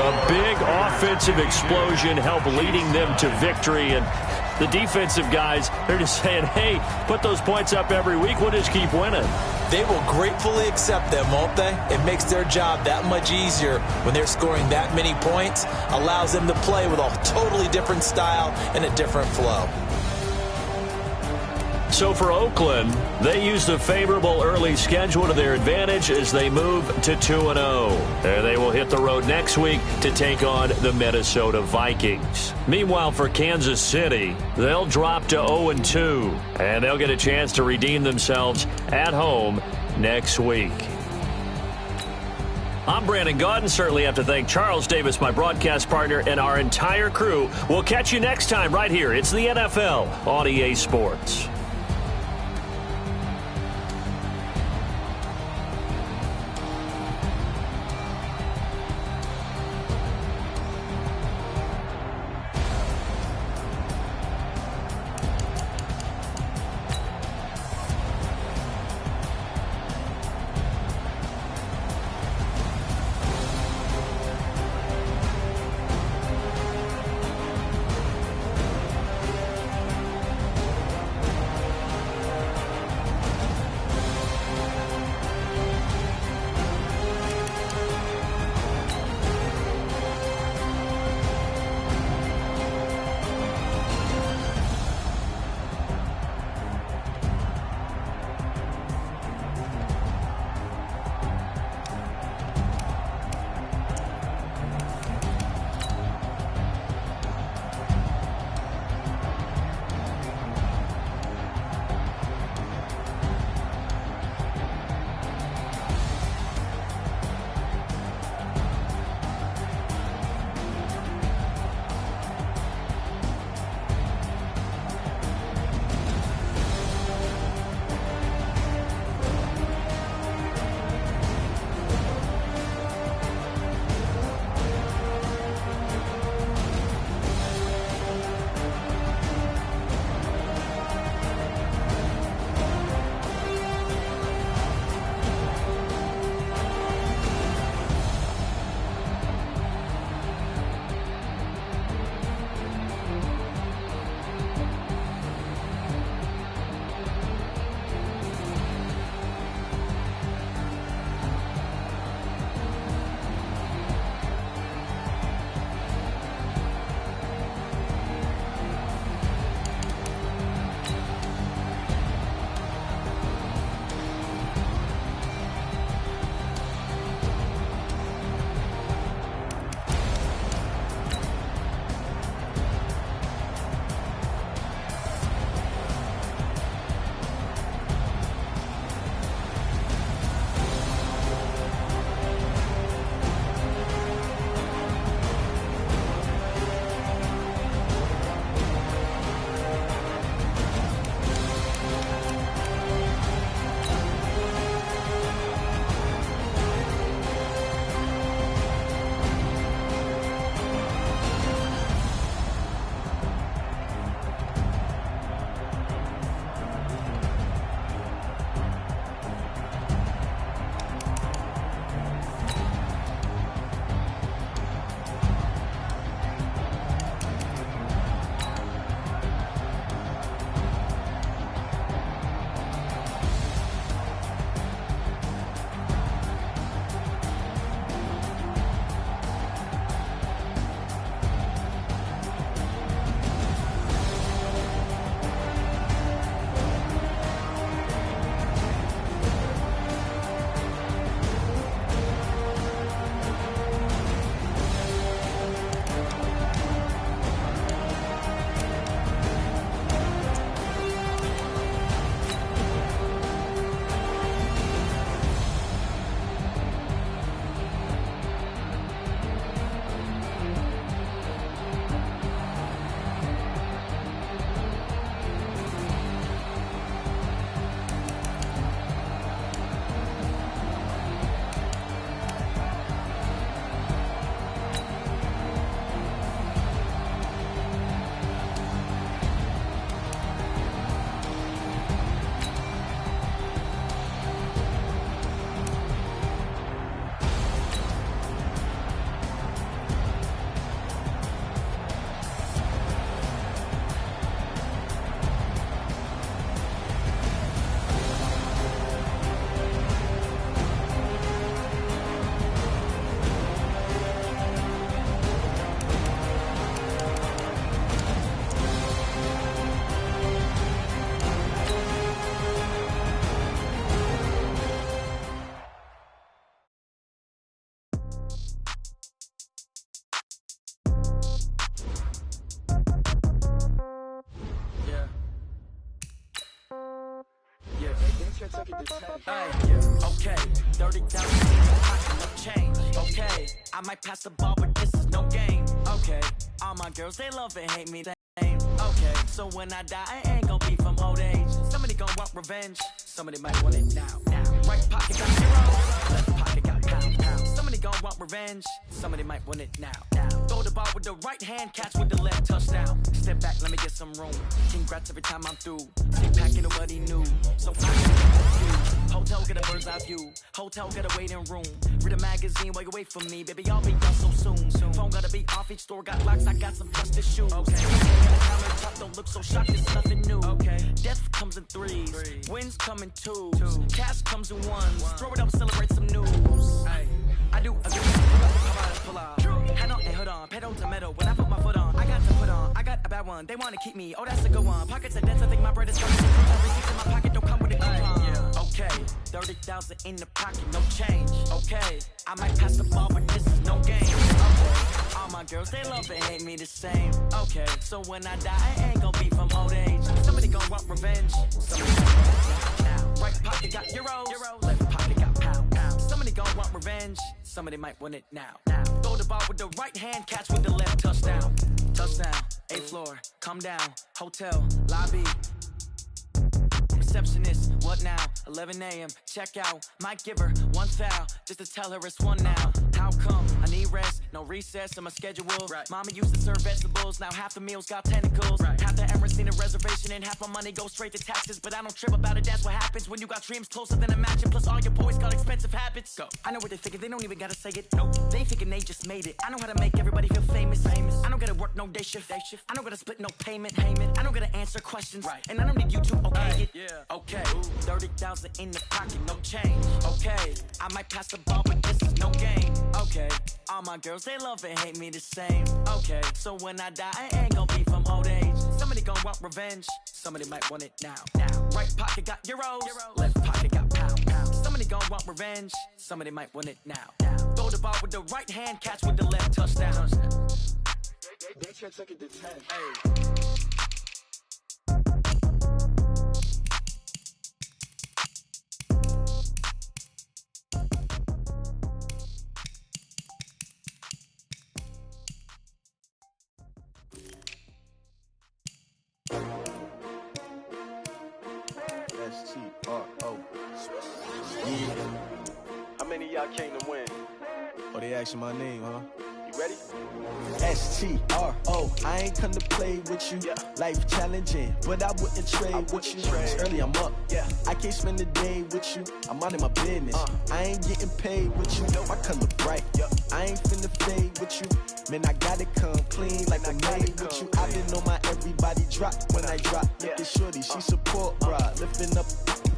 A big offensive explosion helped leading them to victory. And the defensive guys, they're just saying, hey, put those points up every week. We'll just keep winning. They will gratefully accept them, won't they? It makes their job that much easier when they're scoring that many points. Allows them to play with a totally different style and a different flow. So for Oakland, they use the favorable early schedule to their advantage as they move to 2-0. And they will hit the road next week to take on the Minnesota Vikings. Meanwhile, for Kansas City, they'll drop to 0-2. And they'll get a chance to redeem themselves at home next week. I'm Brandon Gaudin. Certainly have to thank Charles Davis, my broadcast partner, and our entire crew. We'll catch you next time right here. It's the NFL on EA Sports. Okay, 30,000 in the pocket, no change. Okay, I might pass the ball, but this is no game. Okay, all my girls, they love and hate me. Okay, so when I die, I ain't gon' be from old age. Somebody gon' want revenge. Somebody might want it now. Right pocket got zero, left pocket got pound. Somebody gon' want revenge. Somebody might want it now. Throw the ball with the right hand, catch with the left, touchdown. Step back, let me get some room. Congrats every time I'm through. Stay packing nobody new, so I can get confused. Hotel get a bird's eye view. Hotel get a waiting room. Read a magazine while you wait for me, baby. I'll be done so soon. Phone gotta be off, each store got locks. I got some trusted shoes. Okay. Top don't look so shocked, it's nothing new. Okay. Death comes in threes, wins come in twos, cash comes in ones. Throw it up, celebrate some news. Ay, I do a good job. Pull out. Hand on and hood on, pedal to metal. When I put my foot on, I got to put on. I got a bad one, they wanna keep me. Oh, that's a good one. Pockets are dense, I think my bread is hard. Receipts in my pocket don't come with a coupon. Okay, 30,000 in the pocket, no change. Okay, I might pass the ball, but this is no game. Okay, all my girls, they love and hate me the same. Okay, so when I die, I ain't gon' be from old age. Somebody gon' want revenge. Somebody gon' want it now. Right pocket got euros, left pocket got pound. Somebody gon' want revenge. Somebody might want it now. Throw the ball with the right hand, catch with the left, touchdown. Touchdown, 8th floor, come down, hotel, lobby. Receptionist, what now? 11 a.m. check out. Might give her one foul just to tell her it's one now. How come? I need rest, no recess in my schedule. Right. Mama used to serve vegetables, now half the meals got tentacles. Right. Half the Emirates need a reservation and half my money goes straight to taxes. But I don't trip about it, that's what happens when you got dreams closer than a match. And plus all your boys got expensive habits. Go. I know what they thinking, they don't even gotta say it. Nope. They ain't thinking they just made it. I know how to make everybody feel famous. I don't gotta work no day shift. I don't gotta split no payment. I don't gotta answer questions. Right. And I don't need you to okay it. Yeah. Okay, 30,000 in the pocket, no change. Okay, I might pass the ball, but this is no game. Okay, all my girls, they love and hate me the same. Okay, so when I die, I ain't gon' be from old age. Somebody gon' want revenge. Somebody might want it now. Right pocket got euros, left pocket got pound. Somebody gon' want revenge. Somebody might want it now. Throw the ball with the right hand, catch with the left, touchdown. They can't take it to 10. Hey. S-T-R-O. Yeah. How many of y'all came to win? Oh, they asking my name, huh? You ready? S-T-R-O. I ain't come to play with you. Yeah. Life challenging, but I wouldn't trade with you. It's early, I'm up. Yeah. I can't spend the day with you. I'm out in my business. I ain't getting paid with you. I come look bright. I ain't finna fade with you. Man, I gotta come clean like I made with you. I been on my everybody drop when I drop. Look at shorty, she support, bruh. Lifting up,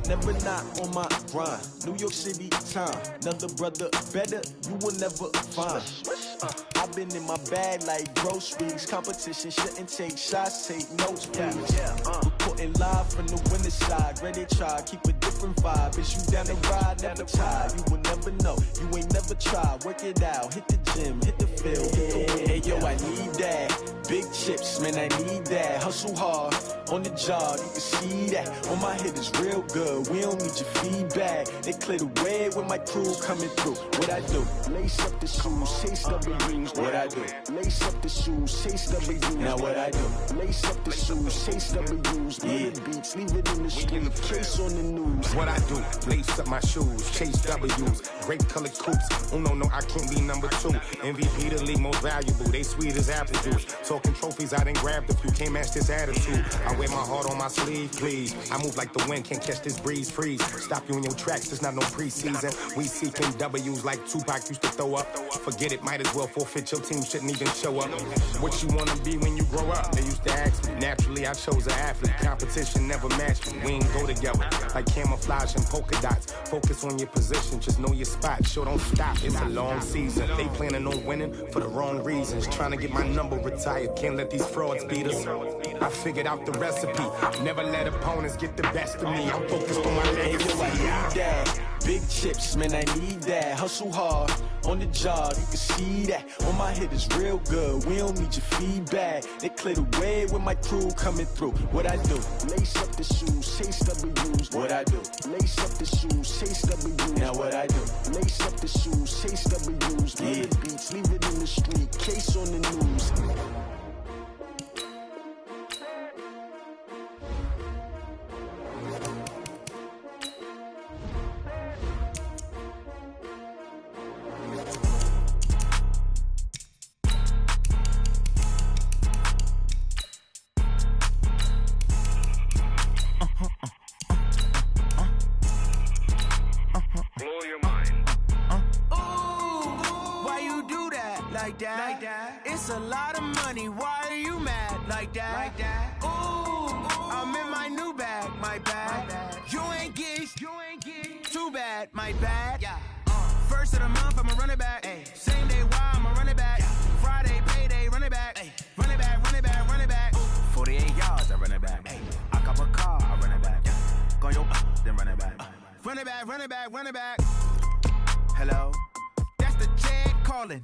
never not on my grind. New York City time, another brother better, you will never find. I've been in my bag like groceries. Competition shouldn't take shots, take notes, please. Reporting live from the winter side. Ready to try, keep a different vibe. Is you down the ride, never tired. You will never know, you ain't never tried. Work it out, hit the gym, hit the field, hit the wind. Hey yo, I need that. Big chips, man, I need that. Hustle hard, on the job, you can see that. On my hit is real good, we don't need your feedback. They clear the way when my crew coming through. What I do? Lace up the shoes, chase W's. What I do? Lace up the shoes, chase W's. Now what I do? Lace up the shoes, chase W's. Yeah, beats, leave it in the street, case on the news. What I do? Lace up my shoes, chase W's. Great colored coops. Oh no, I can't be number 2. MVP the league most valuable. They sweet as apple juice. Talking trophies, I done grabbed a few. Can't match this attitude. I wear my heart on my sleeve, please. I move like the wind, can't catch this breeze, freeze. Stop you in your tracks, there's not no preseason. We seeking W's like Tupac used to throw up. Forget it, might as well forfeit. Your team shouldn't even show up. What you wanna be when you grow up? They used to ask me. Naturally, I chose an athlete. Competition never matched me. We ain't go together like camouflage and polka dots. Focus on your position, just know your spot. Sure, don't stop. It's a long season. They planning on winning for the wrong reasons. Trying to get my number retired. Can't let these frauds beat us. I figured out the recipe. Never let opponents get the best of me. I'm focused on my legacy. Big chips, man, I need that. Hustle hard on the job, you can see that. On my head is real good, we don't need your feedback. They clear the way with my crew coming through. What I do? Lace up the shoes, chase W's. What I do? Lace up the shoes, chase W's. Now what I do? Lace up the shoes, chase W's. Get the beats, leave it in the street, case on the news. It's a lot of money, why are you mad like that? Ooh, I'm in my new bag, my bad. You ain't get too bad, my bad. First of the month, I'ma run it back. Same day, why I'ma run it back. Friday, payday, run it back. Run it back, run it back, run it back. 48 yards, I run it back. I cop a car, I run it back. Go yo, then run it back. Run it back, run it back, run it back. Hello, that's the check calling.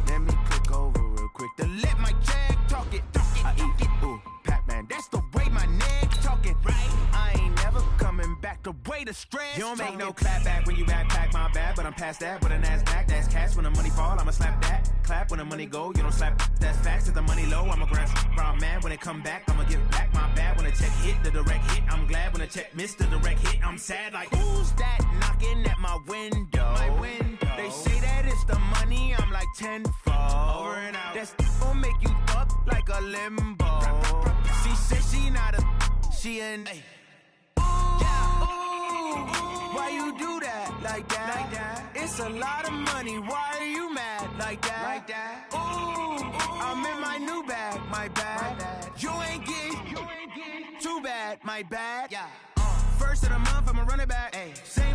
Let me click over real quick to let my check talk it. I eat it, ooh, Pac-Man, that's the way my neck talking. Right, I ain't never coming back the way the stress. You don't make no clap back when you backpack, my bad, but I'm past that with a NASDAQ. That's cash when the money fall, I'ma slap that. Clap when the money go, you don't slap. That's facts. If the money low, I'ma grab brown man. When it come back, I'ma give back my bad. When the check hit, the direct hit, I'm glad. When the check missed the direct hit, I'm sad. Like who's that knocking at my window? My window. They say that it's the money, I'm like tenfold. Over and out. That's gon' make you up like a limbo. She said she not a, she an. Why you do that like that? It's a lot of money, why are you mad like that? Ooh, I'm in my new bag, my bad. You ain't get too bad, my bad. First of the month, I'ma run it back. Same